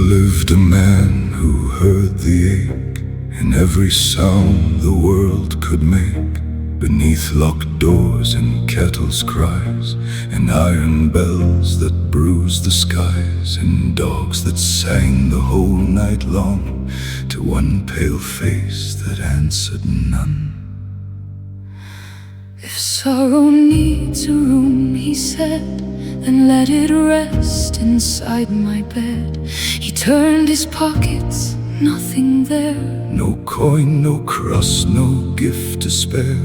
lived a man who heard the ache in every sound the world could make, beneath locked doors and kettles' cries, and iron bells that bruised the skies, and dogs that sang the whole night long to one pale face that answered none. If sorrow needs a room, he said, then let it rest inside my bed. He turned his pockets, nothing there. No coin, no crust, no gift to spare.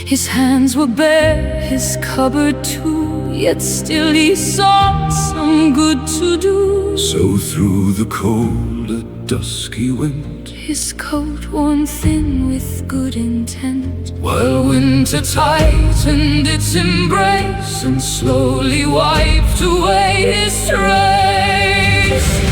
His hands were bare, his cupboard too, yet still he sought some good to do. So through the cold at dusk he went, his coat worn thin with good intent, while winter tightened its embrace and slowly wiped away his trace.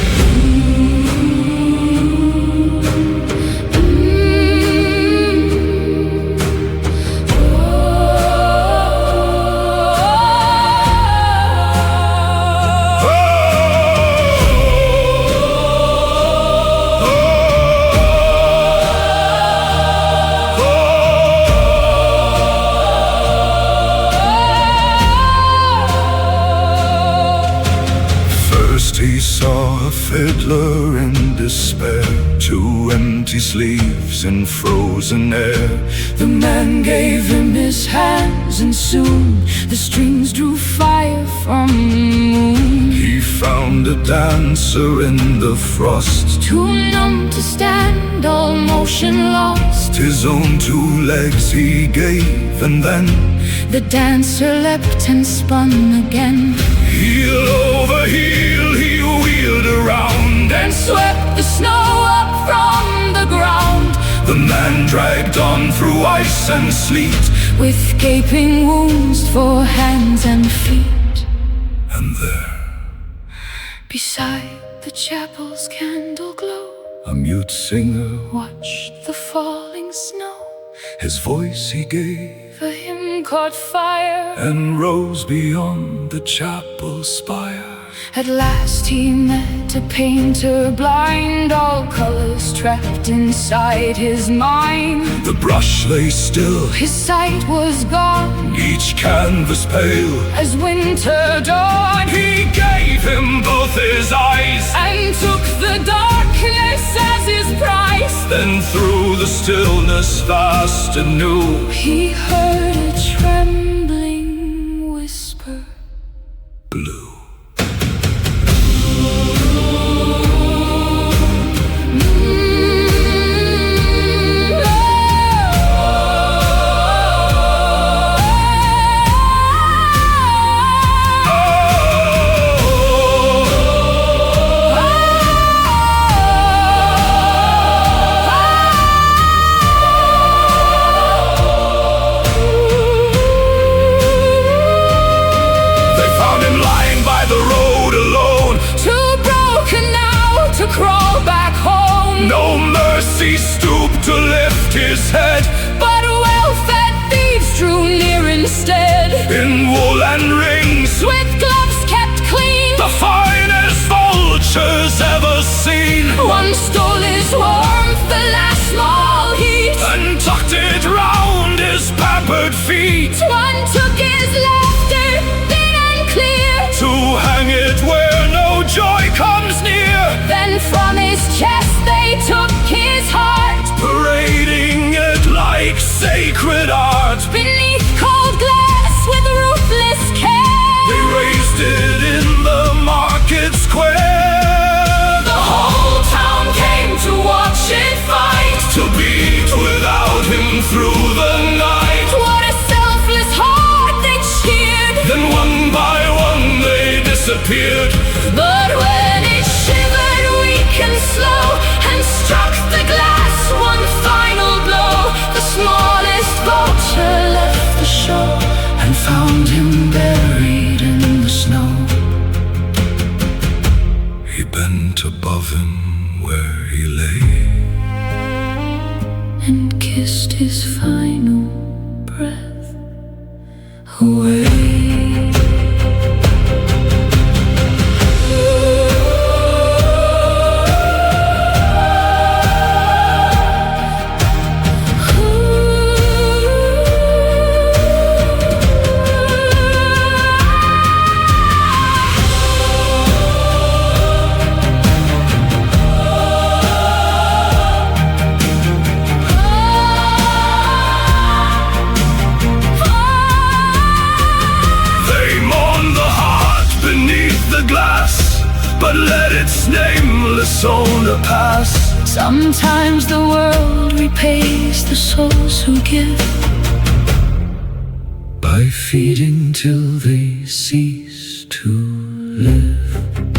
He saw a fiddler in despair, two empty sleeves in frozen air. The man gave him his hands, and soon the strings drew fire from the moon. He found a dancer in the frost, too numb to stand, all motion lost. His own two legs he gave, and then the dancer leapt and spun again. Heel over heel he wheeled around and swept the snow up from the ground. The man dragged on through ice and sleet, with gaping wounds for hands and feet. And there, beside the chapel's candle glow, a mute singer watched the falling snow. His voice he gave, the hymn caught fire, and rose beyond the chapel spire. At last he met a painter blind, all colors trapped inside his mind. The brush lay still, his sight was gone, each canvas pale as winter dawned. He gave him both his eyes, and took the darkness as his price. Then through the stillness vast and new, he heard a trembling whisper, blue. Crawl back home. No mercy stooped to lift his head, but well-fed thieves drew near instead. In wool and rings, with gloves kept clean, the finest vultures ever seen. One stole his warmth, the last small heat, and tucked it round his pampered feet. One took his laughter, thin and clear, to hang it where no joy comes near. Then from his chest they took his heart, parading it like sacred art. Beneath cold glass with ruthless care, they raised it in the market square. The whole town came to watch it fight, to beat without him through the night. What a selfless heart they cheered. Then one by one they disappeared. But when it shivered weak and slow, and struck the glass one final blow, the smallest vulture left the shore, and found him buried in the snow. He bent above him where he lay, and kissed his final breath away. the soul to pass. Sometimes the world repays the souls who give by feeding till they cease to live.